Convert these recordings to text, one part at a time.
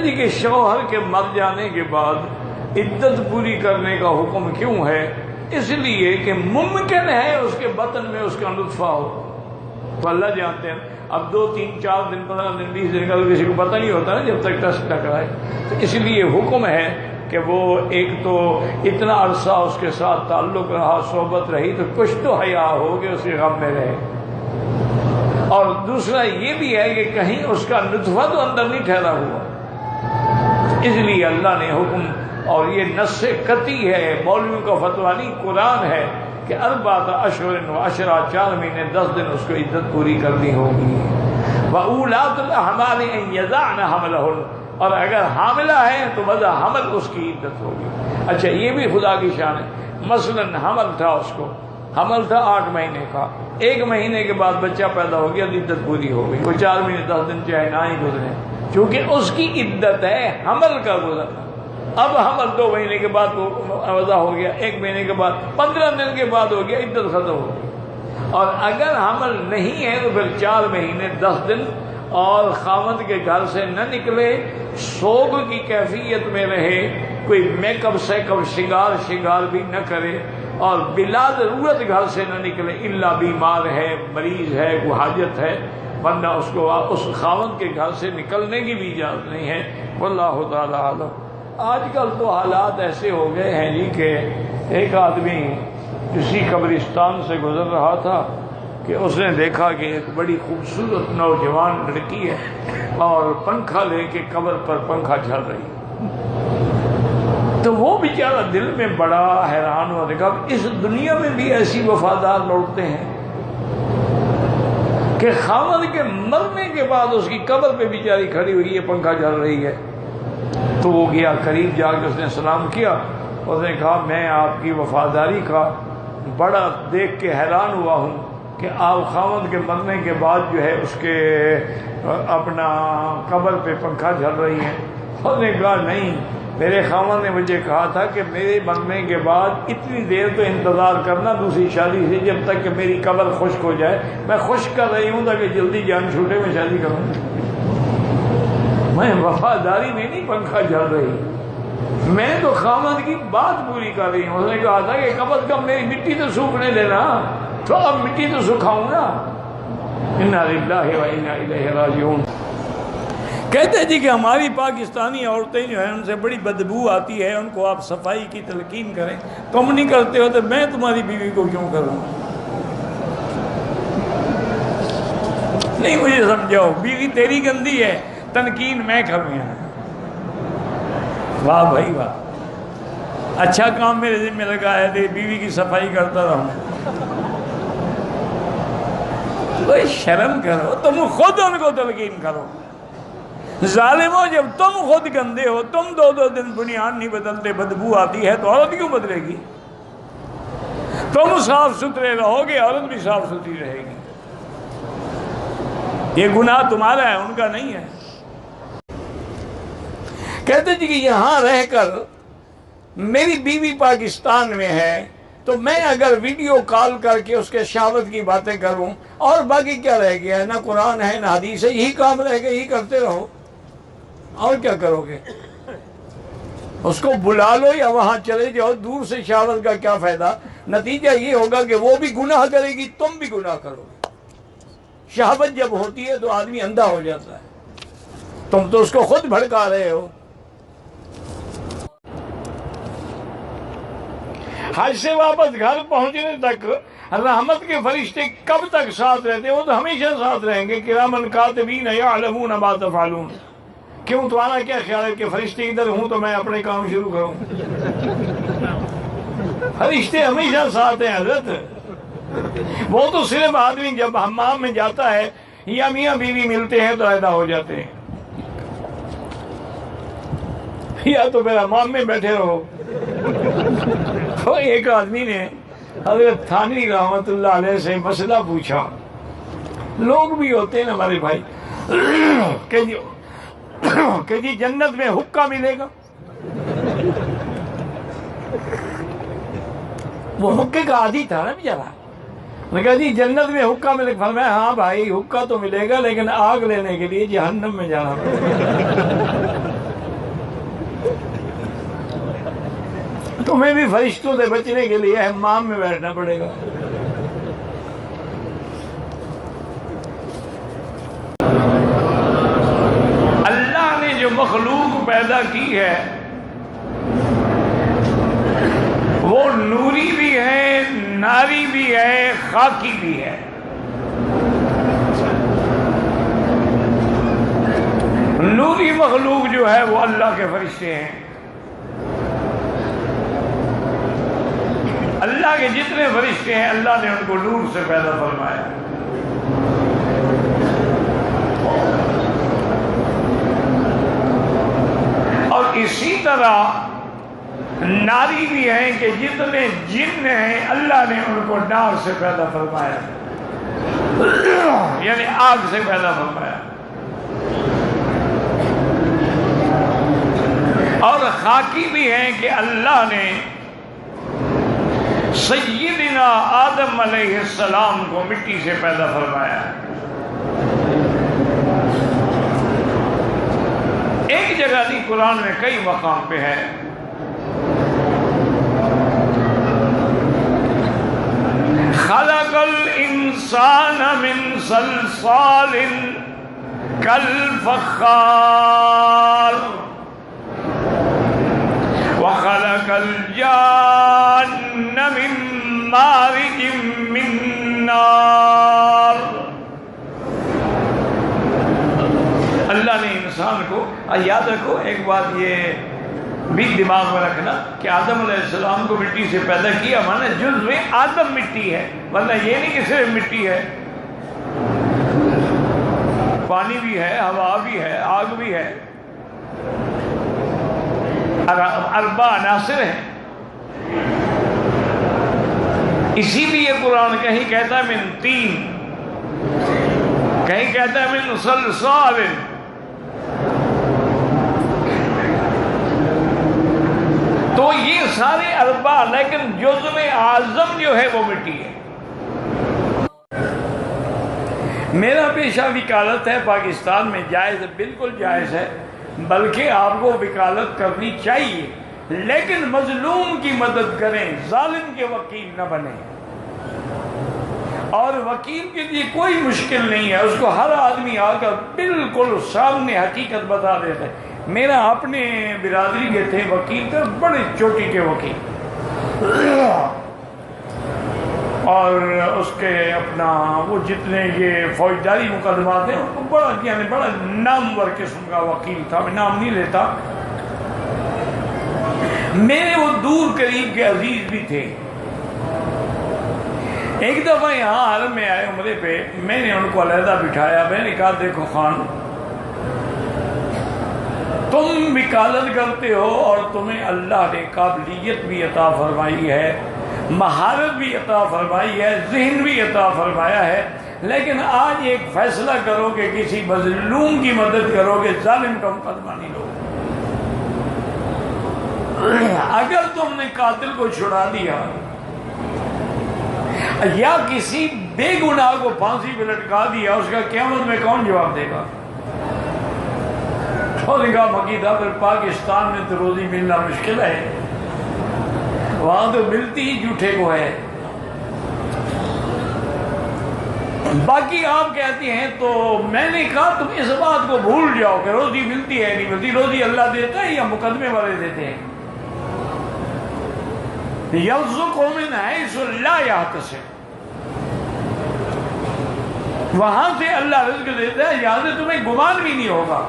جی کہ شوہر کے مر جانے کے بعد عدت پوری کرنے کا حکم کیوں ہے؟ اس لیے کہ ممکن ہے اس کے بطن میں اس کا نطفہ ہو، تو اللہ جانتے ہیں۔ اب 2 3 4 دن 15 دن 20 دن کا تو کسی کو پتہ نہیں ہوتا نا جب تک ٹیسٹ نہ کرائے، تو اس لیے حکم ہے کہ وہ ایک تو اتنا عرصہ اس کے ساتھ تعلق رہا، صحبت رہی، تو کچھ تو حیا ہو کہ اس کے غم میں رہے، اور دوسرا یہ بھی ہے کہ کہیں اس کا نطفہ تو اندر نہیں ٹھہرا ہوا، اس لیے اللہ نے حکم، اور یہ نص قطعی ہے، مولویوں کا فتویٰ نہیں، قرآن ہے کہ 4 اشہر و عشرہ، 4 مہینے 10 دن اس کو عدت پوری کرنی ہوگی۔ وَأُولَاتُ الْأَحْمَالِ أَن يَضَعْنَ حَمْلَهُنَّ، اور اگر حاملہ ہے تو وضع حمل اس کی عدت ہوگی۔ اچھا یہ بھی خدا کی شان ہے، مثلا حمل تھا، اس کو حمل تھا 8 مہینے کا، 1 مہینے کے بعد بچہ پیدا ہو گیا، عدت پوری ہو گئی، وہ 4 مہینے 10 دن چاہے نہ ہی گزرے، کیونکہ اس کی عدت ہے حمل کا گزرنا۔ اب حمل 2 مہینے کے بعد وضع ہو گیا، 1 مہینے کے بعد، 15 دن کے بعد ہو گیا، عدت ختم ہو گئی۔ اور اگر حمل نہیں ہے تو پھر 4 مہینے 10 دن، اور خاوند کے گھر سے نہ نکلے، سوگ کی کیفیت میں رہے، کوئی میک اپ سیک اپ شنگار بھی نہ کرے، اور بلا ضرورت گھر سے نہ نکلے، الا بیمار ہے، مریض ہے، کوئی حاجت ہے، ورنہ اس کو اس خاوند کے گھر سے نکلنے کی بھی اجازت نہیں ہے۔ واللہ تعالی عالم۔ آج کل تو حالات ایسے ہو گئے ہیں جی کہ ایک آدمی کسی قبرستان سے گزر رہا تھا کہ اس نے دیکھا کہ ایک بڑی خوبصورت نوجوان لڑکی ہے اور پنکھا لے کے قبر پر پنکھا چل رہی ہے، تو وہ بیچارہ دل میں بڑا حیران ہوا، دیکھا اس دنیا میں بھی ایسی وفادار لوٹتے ہیں کہ خاوند کے مرنے کے بعد اس کی قبر پہ بیچاری کھڑی ہوئی ہے، پنکھا چل رہی ہے۔ تو وہ گیا قریب جا کے اس نے سلام کیا، اس نے کہا میں آپ کی وفاداری کا بڑا دیکھ کے حیران ہوا ہوں کہ آپ خاوند کے مرنے کے بعد جو ہے اس کے اپنا قبر پہ پنکھا چل رہی ہے۔ اس نے کہا نہیں، میرے خاوند نے مجھے کہا تھا کہ میرے مرنے کے بعد اتنی دیر تو انتظار کرنا دوسری شادی سے، جب تک کہ میری قبر خشک ہو جائے۔ میں خشک کر رہی ہوں تاکہ جلدی جان چھوٹے میں شادی کروں، میں وفاداری میں نہیں پنکھا چل رہی، میں تو خاوند کی بات پوری کر رہی ہوں۔ اس نے کہا تھا کہ کم از کم میری مٹی تو سوکھنے دینا، تو اب مٹی تو سکھاؤں نا۔ انا للہ و انا الیہ راجعون۔ کہتے ہیں جی کہ ہماری پاکستانی عورتیں جو ہیں ان سے بڑی بدبو آتی ہے، ان کو آپ صفائی کی تلقین کریں، تم نہیں کرتے ہو تو میں تمہاری بیوی کو کیوں کروں؟ نہیں مجھے سمجھاؤ، بیوی تیری گندی ہے، تنقین میں کروں یہاں۔ واہ بھائی واہ، اچھا کام میرے ذمہ لگا ہے کہ بیوی کی صفائی کرتا رہوں۔ کوئی شرم کرو، تم خود ان کو تلقین کرو۔ ظالمو، جب تم خود گندے ہو، تم 2 دن بنیاد نہیں بدلتے، بدبو آتی ہے، تو عورت کیوں بدلے گی؟ تم صاف ستھرے رہو گے، عورت بھی صاف ستھری رہے گی۔ یہ گناہ تمہارا ہے، ان کا نہیں ہے۔ کہتے جی کہ یہاں رہ کر میری بیوی پاکستان میں ہے تو میں اگر ویڈیو کال کر کے اس کے شہوت کی باتیں کروں، اور باقی کیا رہ گیا ہے؟ نہ قرآن ہے نہ حدیث ہے، یہی کام رہ گیا، یہی کرتے رہو، اور کیا کرو گے؟ اس کو بلا لو یا وہاں چلے جاؤ، دور سے شہوت کا کیا فائدہ؟ نتیجہ یہ ہوگا کہ وہ بھی گناہ کرے گی، تم بھی گناہ کرو گے۔ شہوت جب ہوتی ہے تو آدمی اندھا ہو جاتا ہے، تم تو اس کو خود بھڑکا رہے ہو۔ حج سے واپس گھر پہنچنے تک رحمت کے فرشتے کب تک ساتھ رہتے ہیں؟ وہ تو ہمیشہ ساتھ رہیں گے، کرامن کاتبین یعلمون ما تفعلون۔ کیوں تمہارا کیا خیال ہے کہ فرشتے ادھر ہوں تو میں اپنے کام شروع کروں؟ فرشتے ہمیشہ ساتھ ہیں حضرت۔ وہ تو صرف آدمی جب حمام میں جاتا ہے یا میاں بیوی ملتے ہیں تو علیحدہ ہو جاتے ہیں، یا تو پھر حمام میں بیٹھے رہو۔ تو ایک آدمی نے حضرت تھانوی رحمت اللہ علیہ سے مسئلہ پوچھا، لوگ بھی ہوتے ہیں نا ہمارے بھائی، کہ جی جنت میں حقہ ملے گا؟ وہ حقے کا عادی تھا نا بیچارہ، میں کہا جی جنت میں حقہ ملے گا؟ فرمایا ہاں بھائی حقہ تو ملے گا، لیکن آگ لینے کے لیے جہنم میں جانا پڑے گا۔ تمہیں بھی فرشتوں سے بچنے کے لیے حمام میں بیٹھنا پڑے گا. اللہ نے جو مخلوق پیدا کی ہے وہ نوری بھی ہے، ناری بھی ہے، خاکی بھی ہے. نوری مخلوق جو ہے وہ اللہ کے فرشتے ہیں. اللہ کے جتنے فرشتے ہیں اللہ نے ان کو نور سے پیدا فرمایا. اور اسی طرح ناری بھی ہیں کہ جتنے جن ہیں اللہ نے ان کو نار سے پیدا فرمایا، یعنی آگ سے پیدا فرمایا. اور خاکی بھی ہیں کہ اللہ نے سیدنا آدم علیہ السلام کو مٹی سے پیدا فرمایا. ایک جگہ نہیں، قرآن میں کئی مقام پہ ہے. خلق الانسان من صلصال کالفخار وخلق الجان من مارج من نار. اللہ نے انسان کو، یاد رکھو ایک بات یہ بھی دماغ میں رکھنا کہ آدم علیہ السلام کو مٹی سے پیدا کیا، مانا جزء آدم مٹی ہے، ورنہ یہ نہیں کہ صرف مٹی ہے، پانی بھی ہے، ہوا بھی ہے، آگ بھی ہے، اربع عناصر ہیں. اسی لیے قرآن کہیں کہتا ہے من تین، کہیں کہتا ہے من صلصال. تو یہ سارے اربع، لیکن جزء اعظم جو ہے وہ مٹی ہے. میرا پیشہ وکالت ہے، پاکستان میں جائز ہے، بالکل جائز ہے، بلکہ آپ کو وکالت کرنی چاہیے، لیکن مظلوم کی مدد کریں، ظالم کے وکیل نہ بنیں. اور وکیل کے لیے کوئی مشکل نہیں ہے، اس کو ہر آدمی آ کر بالکل سامنے حقیقت بتا دیتے. میرا اپنے برادری کے تھے وکیل تھے، بڑے چوٹی کے وکیل، اور اس کے اپنا وہ جتنے یہ فوجداری مقدمات ہیں وہ بڑا یعنی بڑا نامور قسم کا وکیل تھا. میں نام نہیں لیتا. میرے وہ دور قریب کے عزیز بھی تھے. ایک دفعہ یہاں حرم میں آئے عمرے پہ، میں نے ان کو علیحدہ بٹھایا. میں نے کہا دیکھو خان، تم وکالت کرتے ہو اور تمہیں اللہ نے قابلیت بھی عطا فرمائی ہے، مہارت بھی عطا فرمائی ہے، ذہن بھی عطا فرمایا ہے، لیکن آج ایک فیصلہ کرو کہ کسی مظلوم کی مدد کرو گے، ظالم کا مقدمہ نہیں لو. اگر تم نے قاتل کو چھڑا دیا یا کسی بے گناہ کو پھانسی پہ لٹکا دیا، اس کا قیامت میں کون جواب دے گا؟ اور کہا مقیدہ پھر پاکستان میں تو روزی ملنا مشکل ہے، وہاں تو ملتی ہی جھوٹے کو ہے. باقی آپ کہتی ہیں، تو میں نے کہا تم اس بات کو بھول جاؤ کہ روزی ملتی ہے نہیں ملتی. روزی اللہ دیتا ہے یا مقدمے والے دیتے ہیں؟ یرزق من حیث لا یحتسب، وہاں سے اللہ رزق دیتا ہے، یہاں سے تمہیں گمان بھی نہیں ہوگا.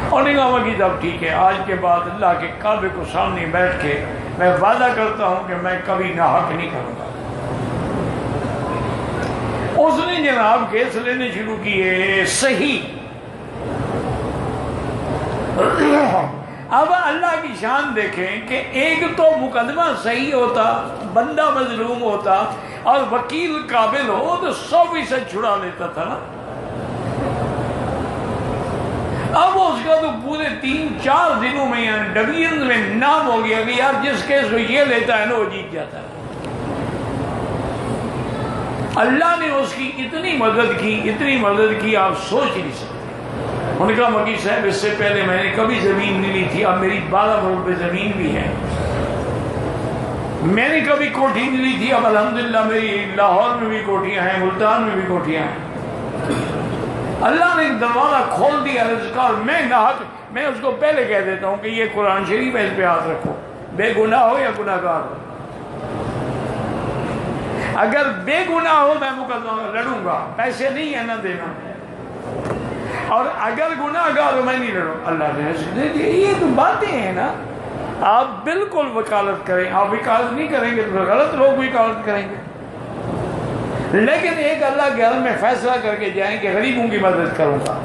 اور نے کہا کہ جب ٹھیک ہے، آج کے بعد اللہ کے کعبے کو سامنے بیٹھ کے میں وعدہ کرتا ہوں کہ میں کبھی ناحق نہیں کروں گا. اس نے جناب کیس لینے شروع کیے صحیح. اب اللہ کی شان دیکھیں کہ ایک تو مقدمہ صحیح ہوتا، بندہ مظلوم ہوتا اور وکیل قابل ہو تو 100% چھڑا لیتا تھا نا. اب اس کا تو پورے 3-4 دنوں میں یعنی ڈویژن میں نام ہو گیا کہ یار جس کیس کو یہ لیتا ہے نا وہ جیت جاتا ہے. اللہ نے اس کی اتنی مدد کی آپ سوچ نہیں سکتے. انہوں نے کہا مکی صاحب اس سے پہلے میں نے کبھی زمین نہیں لی تھی، اب میری 12 کروڑ پہ زمین بھی ہے. میں نے کبھی کوٹھی نہیں لی تھی، اب الحمدللہ میری لاہور میں بھی کوٹھیاں ہیں، ملتان میں بھی کوٹھیاں ہیں۔ اللہ نے دروازہ کھول دیا رزق کا، اور میں اس کو پہلے کہہ دیتا ہوں کہ یہ قرآن شریف ہے، اس پہ ہاتھ رکھو، بے گناہ ہو یا گناہ گار ہو۔ اگر بے گناہ ہو میں مقدمہ لڑوں گا، پیسے نہیں ہے نہ دینا، اور اگر گناہ گار ہو میں نہیں لڑوں۔ اللہ نے رزق دے دیا، یہ تو باتیں ہیں نا۔ آپ بالکل وکالت کریں، آپ وکالت نہیں کریں گے تو غلط لوگ وکالت کریں گے، لیکن ایک اللہ کے گھر میں فیصلہ کر کے جائیں کہ غریبوں کی مدد کروں گا۔